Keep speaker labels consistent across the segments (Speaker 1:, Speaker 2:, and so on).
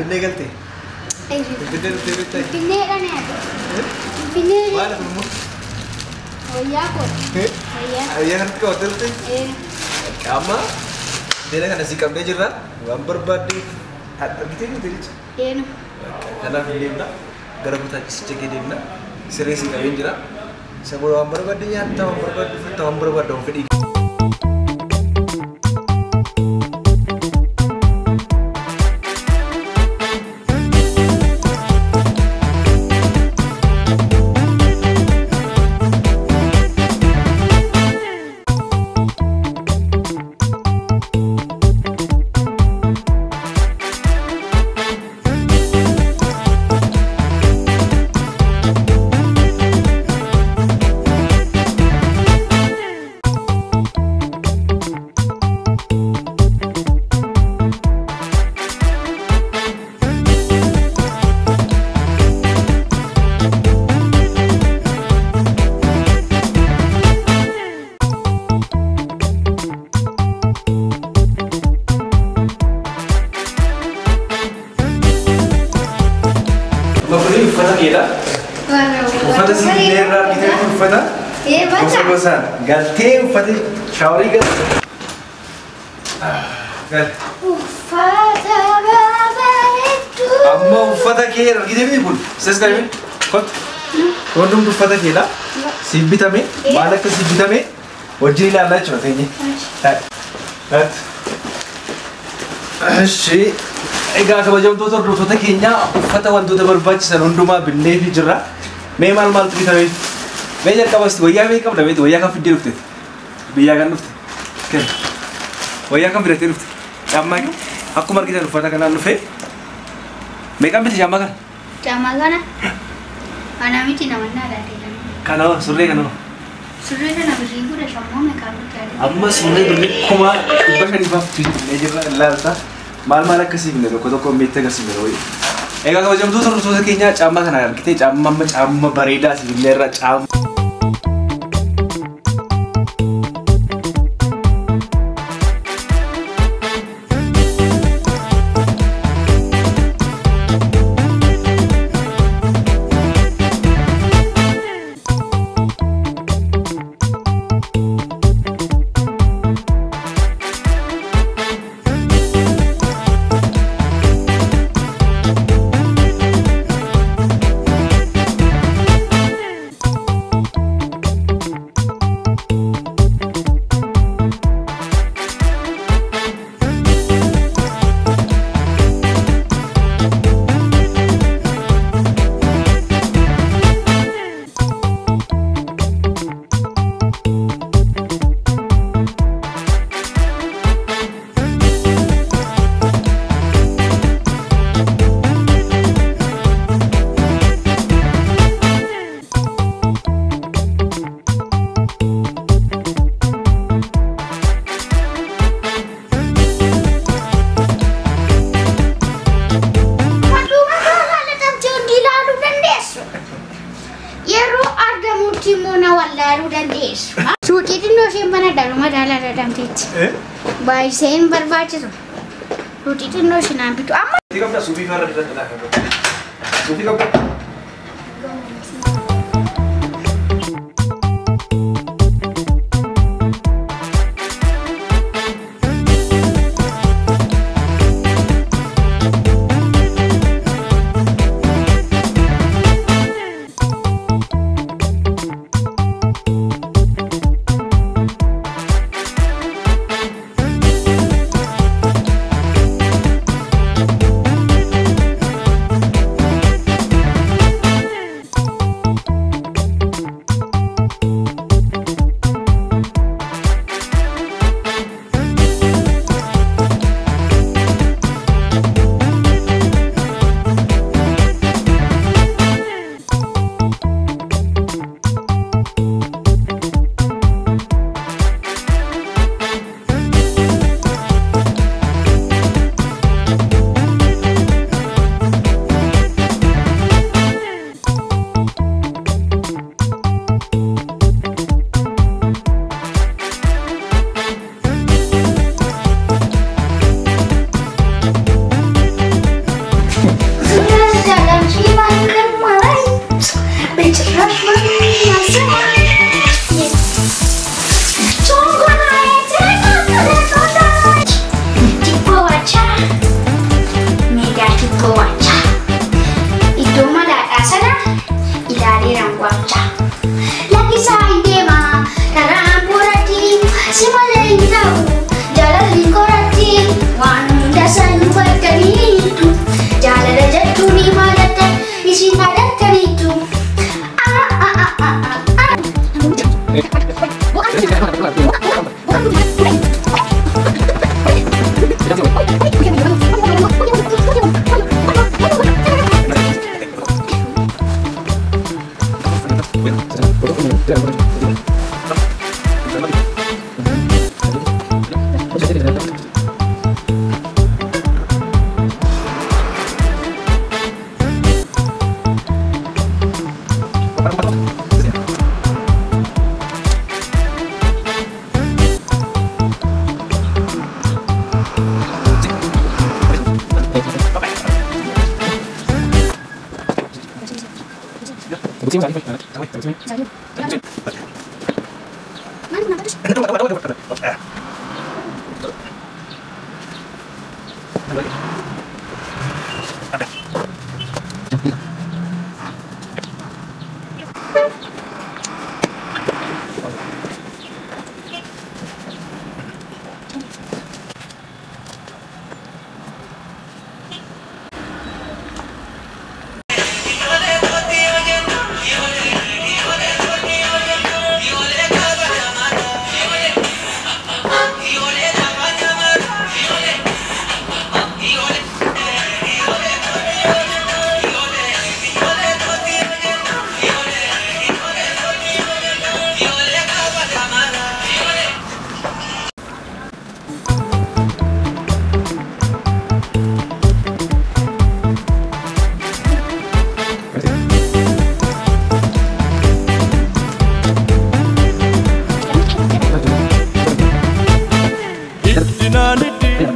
Speaker 1: Bine galte.
Speaker 2: Bine era neato. Bine.
Speaker 1: Mana kamu?
Speaker 2: Oya ko.
Speaker 1: Ayah kan kau hotel tu? Kamu? Dia kan nasi kamde jera. Gambar badi. Ada gitu ni tadi.
Speaker 2: ಏನು?
Speaker 1: Karena film na. Gara kita cek dia na. Sering sih kawin jera. Sebelum gambar badi nyata gambar badi dong video. Ufata kira? Ufata si Nera kita itu ufata? Bosan-bosan. Galte ufata shawari gal. Gal.
Speaker 2: Ufata baba itu.
Speaker 1: Amma ufata kira kita ni pun. Ses kali. Kot. Kodum ufata kira? Sibita me. Mana ke sibita me? Wajib lah lah cuma ini. Hat. Asyik. Egaa kabajamtoota hordoftoota keenya uffata wantoota barbaachisan hundumaa binnee fi jirra. Mee maal maaltu bitame? Mee jalqabasti wayyaa mee qabda beektu wayyaa kan fiddee dhufte? Biyyaa kan dhufte? Kenna. Wayyaa kan fidattee dhufte? Caammaa kee? Akkuma argitan uffata kanaan dhufee? Meeqaan biti caammaa kana?
Speaker 2: Caammaa kana? Ana miti namannaa dhaadheedha.
Speaker 1: Kanoo surree kanoo?
Speaker 2: Surree kana birrii guddaa shammoo meeqaan bitaa?
Speaker 1: Amma surree birrii kuma 500 binnee jirra ilaalta. Maal akkasii binne tokko meetti agarsiifne wayii. Egaa kabajamtoota hordoftoota keenyaa caammaa kana argitee caammaa bareedaa si binne irra caammaa.
Speaker 2: Suci itu nasi mana dalam adalah dalam tici. Baik saya berbaca tu. Suci itu nasi nampi tu amat.
Speaker 1: Tiga belas sufi mana kita telah. Sufi kau.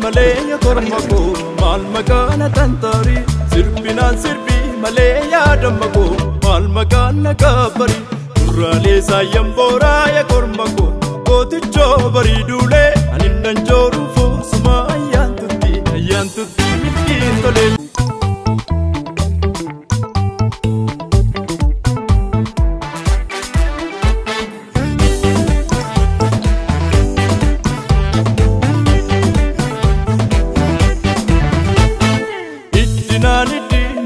Speaker 3: Malaya kormako mal magana tantari sirbinan sirbi malaya damako mal magana kabari urale sayambora ya kormako koticho bari dule anindan joru fo suma ayantuti mitintole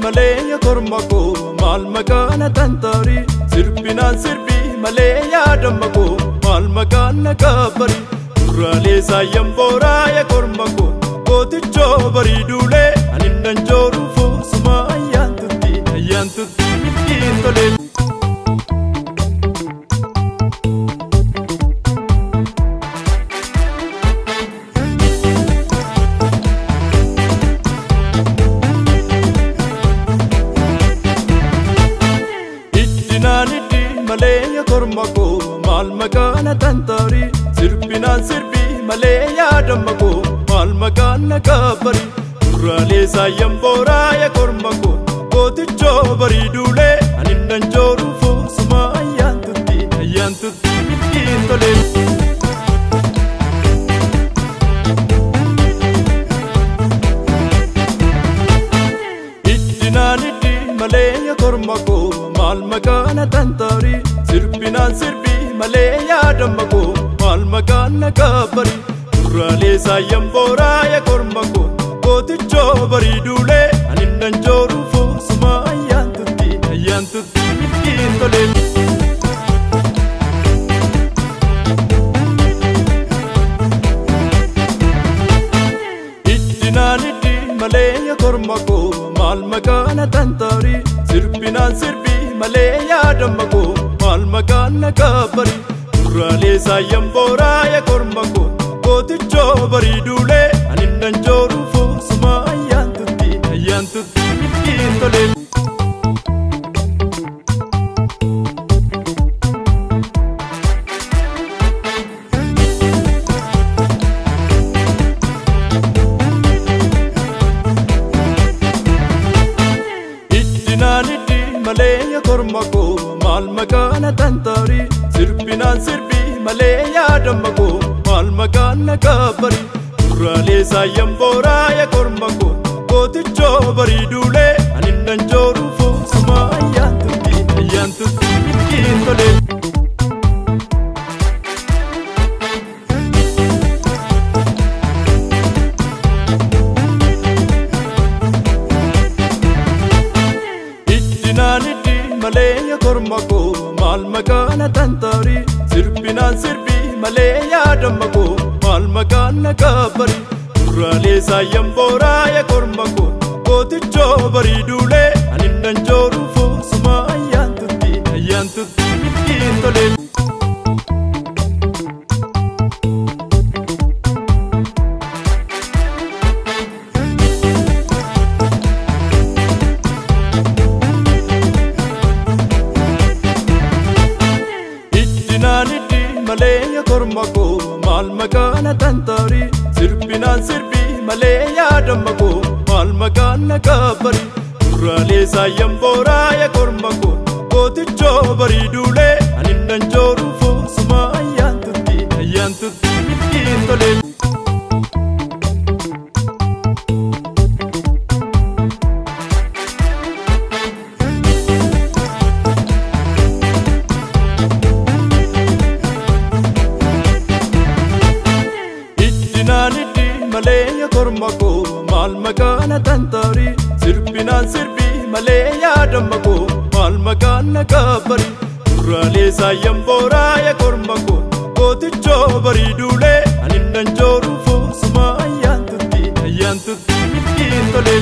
Speaker 3: Malaya kormako mal magana tantari sirbinan sirbi malaya damako mal magana kabari urale sayambora ya kormako koticho bari dule anindan joru fo suma ayantuti mitintole Malaya kormako mal magana tantari sirbinan sirbi malaya damako mal magana kabari urale sayambora ya kormako koticho bari dule anindan joru fo suma ayantuti mitintole Malaya kormako mal magana tantari sirbinan sirbi malaya damako mal magana kabari urale sayambora ya kormako koticho bari dule anindan joru fo suma ayantuti mitintole Malaya kormako mal magana tantari sirbinan sirbi malaya damako mal magana kabari urale sayambora ya kormako koticho bari dule anindan joru fo suma ayantuti mitintole Malaya kormako mal magana tantari sirbinan sirbi malaya damako mal magana kabari urale sayambora ya kormako koticho bari dule anindan joru fo suma ayantuti mitintole Malaya kormako mal magana tantari sirbinan sirbi malaya damako mal magana kabari urale sayambora ya kormako koticho bari dule anindan joru fo suma ayantuti mitintole Malaya kormako mal magana tantari sirbinan sirbi malaya damako mal magana kabari urale sayambora ya kormako gootichoo bariiduulee ani nan jooru foosuma ayyaantutti ittiin tolee. Maleya kormako mal makana tantari sirbinan sirbi maleya damako mal makana kabari urale sayambora ya kormako gooticho baridule aninnan joru foosuma ayyaantutti ittiin tolee.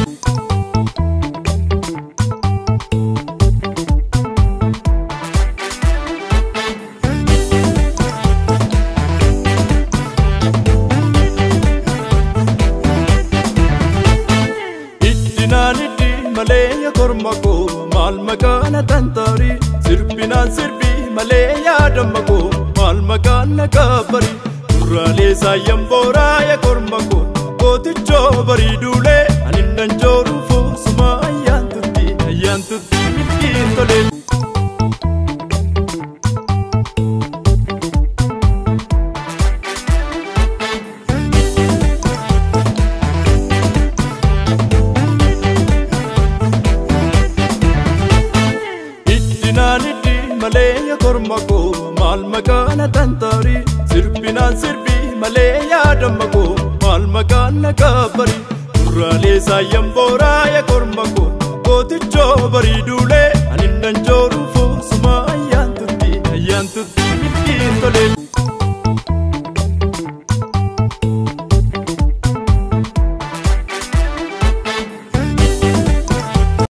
Speaker 3: Maleya kormako mal makana tantari sirbinan sirbi maleya damako mal makana kabari urale sayambora ya kormako gooticho baridule aninnan joru foosuma ayyaantutti ittiin tolee. Maleya kormako mal makana tantari sirbinan sirbi maleya damako mal makana kabari urale sayambora ya kormako gooticho baridule aninnan joru